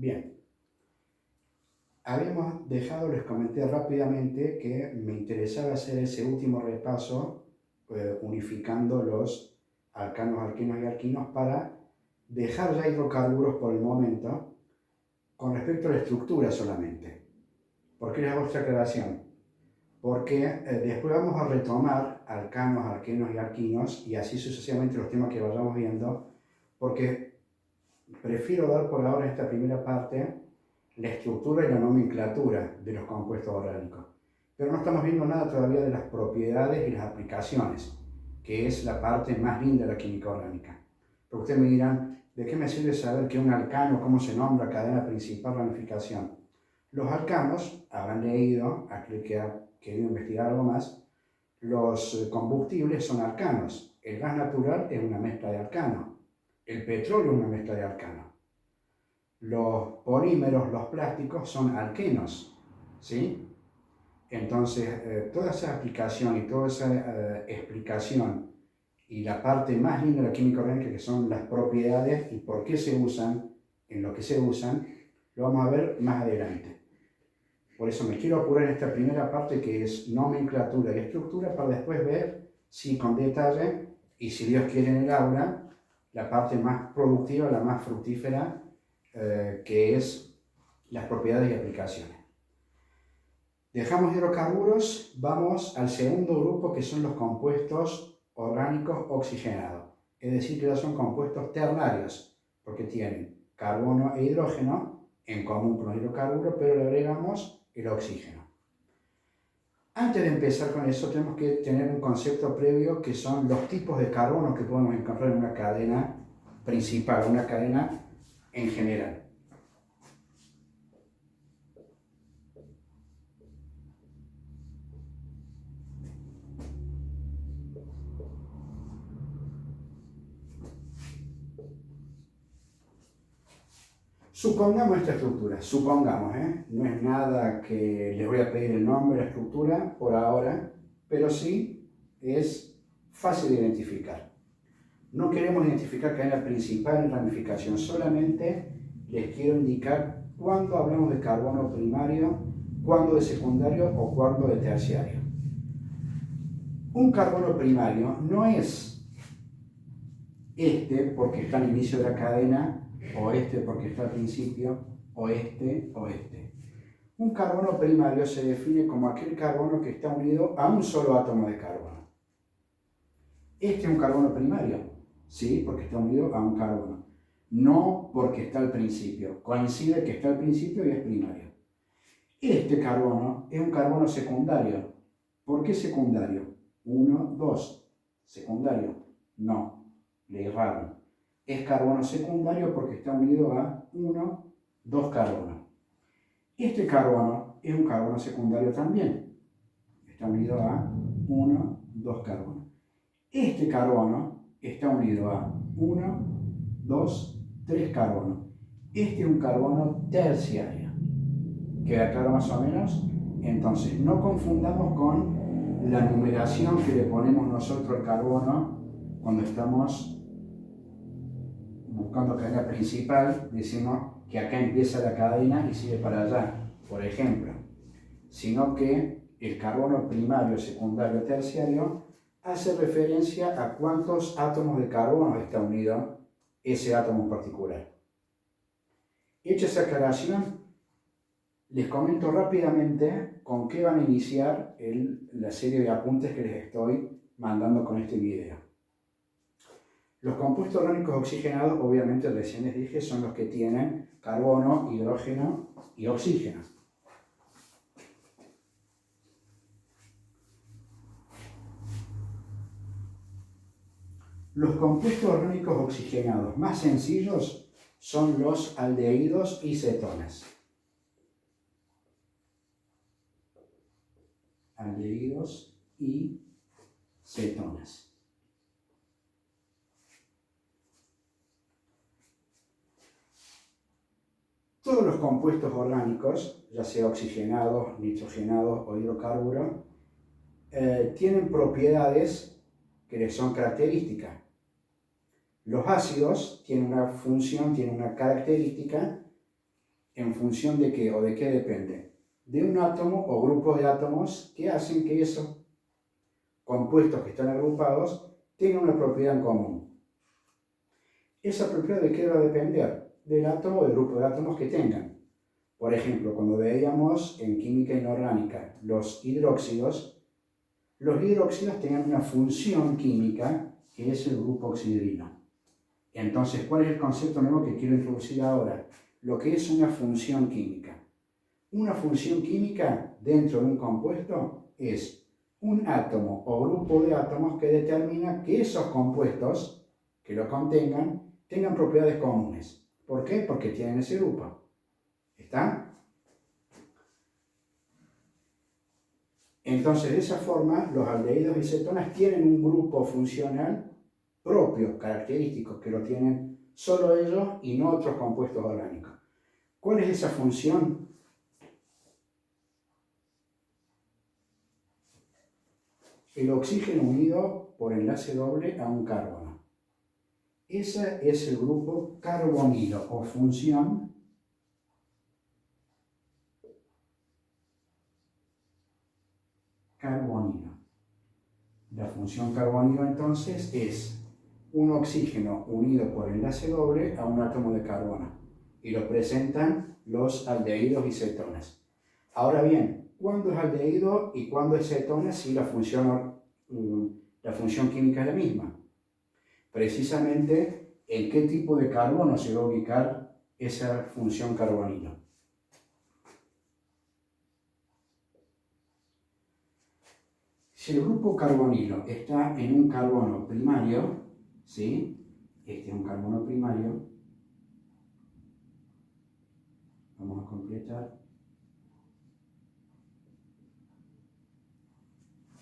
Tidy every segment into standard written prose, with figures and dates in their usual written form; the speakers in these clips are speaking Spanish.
Bien, habíamos dejado, les comenté rápidamente que me interesaba hacer ese último repaso unificando los alcanos, alquenos y alquinos para dejar ya hidrocarburos por el momento con respecto a la estructura solamente. ¿Por qué les hago esta aclaración? Porque después vamos a retomar alcanos, alquenos y alquinos y así sucesivamente los temas que vayamos viendo, porque prefiero dar por ahora en esta primera parte la estructura y la nomenclatura de los compuestos orgánicos. Pero no estamos viendo nada todavía de las propiedades y las aplicaciones, que es la parte más linda de la química orgánica. Pero ustedes me dirán, ¿de qué me sirve saber que un alcano, cómo se nombra, cadena principal, ramificación? Los alcanos, habrán leído, aquel que ha querido investigar algo más, los combustibles son alcanos. El gas natural es una mezcla de alcano. El petróleo es una mezcla de alcano. Los polímeros, los plásticos, son alquenos, ¿sí? Entonces, toda esa aplicación y toda esa explicación y la parte más linda de la química orgánica, que son las propiedades y por qué se usan, en lo que se usan, lo vamos a ver más adelante. Por eso me quiero apurar en esta primera parte que es nomenclatura y estructura para después ver, sí, con detalle, y si Dios quiere en el aula, la parte más productiva, la más fructífera, que es las propiedades y aplicaciones. Dejamos hidrocarburos, vamos al segundo grupo que son los compuestos orgánicos oxigenados. Es decir, que ya son compuestos ternarios, porque tienen carbono e hidrógeno en común con los hidrocarburos, pero le agregamos el oxígeno. Antes de empezar con eso, tenemos que tener un concepto previo que son los tipos de carbono que podemos encontrar en una cadena principal, una cadena en general. Supongamos esta estructura, supongamos, no es nada que les voy a pedir el nombre de la estructura por ahora, pero sí es fácil de identificar. No queremos identificar cadena principal en ramificación, solamente les quiero indicar cuándo hablamos de carbono primario, cuándo de secundario o cuándo de terciario. Un carbono primario no es este porque está al inicio de la cadena, o este porque está al principio, o este, o este. Un carbono primario se define como aquel carbono que está unido a un solo átomo de carbono. Este es un carbono primario, sí, porque está unido a un carbono. No porque está al principio, coincide que está al principio y es primario. Este carbono es un carbono secundario. ¿Por qué secundario? 1, 2. ¿Secundario? No, le erraron. Es carbono secundario porque está unido a 1, 2 carbonos. Este carbono es un carbono secundario también. Está unido a 1, 2 carbonos. Este carbono está unido a 1, 2, 3 carbonos. Este es un carbono terciario. ¿Queda claro más o menos? Entonces, no confundamos con la numeración que le ponemos nosotros al carbono cuando estamos buscando cadena principal, decimos que acá empieza la cadena y sigue para allá, por ejemplo, sino que el carbono primario, secundario, terciario hace referencia a cuántos átomos de carbono está unido ese átomo en particular. Hecha esa aclaración, les comento rápidamente con qué van a iniciar la serie de apuntes que les estoy mandando con este video. Los compuestos orgánicos oxigenados, obviamente recién les dije, son los que tienen carbono, hidrógeno y oxígeno. Los compuestos orgánicos oxigenados más sencillos son los aldehídos y cetonas. Aldehídos y cetonas. Todos los compuestos orgánicos, ya sea oxigenados, nitrogenados o hidrocarburos, tienen propiedades que les son características. Los ácidos tienen una función, tienen una característica ¿En función de qué o de qué depende? De un átomo o grupo de átomos que hacen que esos compuestos que están agrupados tengan una propiedad en común. ¿Esa propiedad de qué va a depender? Del átomo o del grupo de átomos que tengan. Por ejemplo, cuando veíamos en química inorgánica los hidróxidos tenían una función química que es el grupo oxidrino. Entonces, ¿cuál es el concepto nuevo que quiero introducir ahora? Lo que es una función química. Una función química dentro de un compuesto es un átomo o grupo de átomos que determina que esos compuestos que lo contengan tengan propiedades comunes. ¿Por qué? Porque tienen ese grupo. ¿Está? Entonces, de esa forma, los aldehídos y cetonas tienen un grupo funcional propio, característico, que lo tienen solo ellos y no otros compuestos orgánicos. ¿Cuál es esa función? El oxígeno unido por enlace doble a un carbono. Ese es el grupo carbonilo o función carbonilo. La función carbonilo entonces es un oxígeno unido por enlace doble a un átomo de carbono y lo presentan los aldehídos y cetonas. Ahora bien, ¿cuándo es aldehído y cuándo es cetona si la función química es la misma? Precisamente, ¿en qué tipo de carbono se va a ubicar esa función carbonilo? Si el grupo carbonilo está en un carbono primario, ¿sí? Este es un carbono primario. Vamos a completar.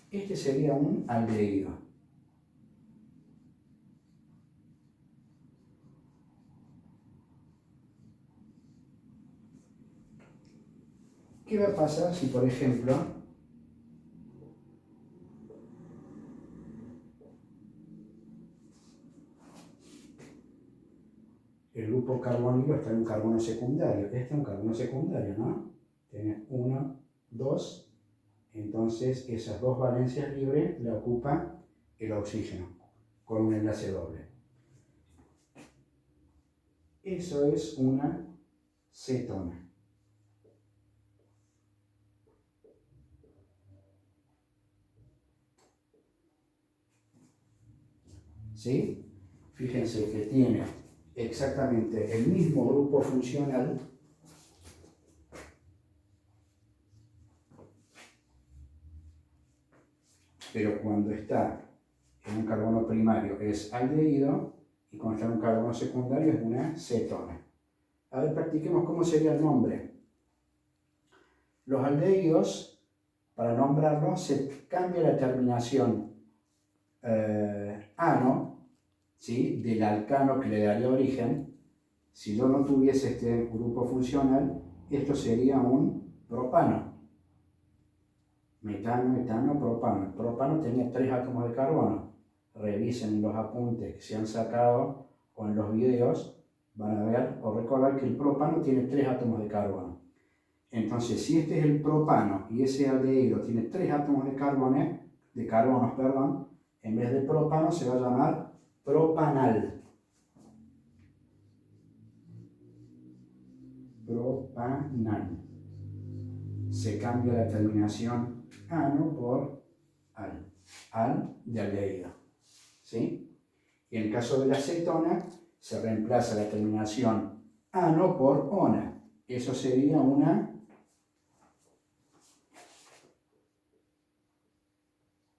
Este sería un aldehído. ¿Qué va a pasar si, por ejemplo, el grupo carbonilo está en un carbono secundario? Este es un carbono secundario, ¿no? Tiene 1, 2, entonces esas dos valencias libres la ocupa el oxígeno con un enlace doble. Eso es una cetona. ¿Sí? Fíjense que tiene exactamente el mismo grupo funcional, pero cuando está en un carbono primario es aldehído y cuando está en un carbono secundario es una cetona. A ver, practiquemos cómo sería el nombre. Los aldehídos, para nombrarlos, se cambia la terminación ano, ¿sí?, del alcano que le daría origen. Si yo no tuviese este grupo funcional, esto sería un propano. Metano, etano, propano. El propano tenía 3 átomos de carbono. Revisen los apuntes que se han sacado o en los videos, van a ver o recordar que el propano tiene 3 átomos de carbono. Entonces, si este es el propano y ese aldehído tiene 3 átomos de carbonos, en vez de propano se va a llamar propanal. Propanal. Se cambia la terminación ano por al de aldehído. ¿Sí? Y en el caso de la cetona, se reemplaza la terminación ano por ona. Eso sería una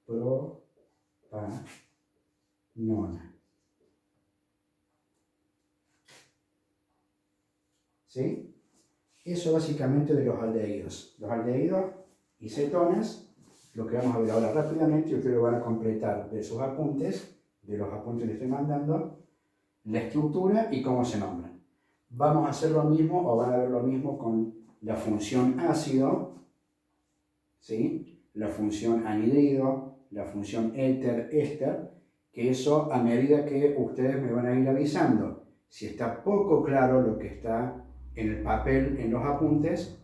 propanona. ¿Sí? Eso básicamente de los aldehídos. Los aldehídos y cetonas, lo que vamos a ver ahora rápidamente, y ustedes lo van a completar de sus apuntes, de los apuntes que les estoy mandando, la estructura y cómo se nombran. Vamos a hacer lo mismo, o van a ver lo mismo con la función ácido, ¿sí?, la función anhidrido, la función éter, que eso a medida que ustedes me van a ir avisando. Si está poco claro lo que está en el papel, en los apuntes,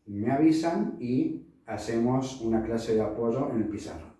me avisan y hacemos una clase de apoyo en el pizarrón.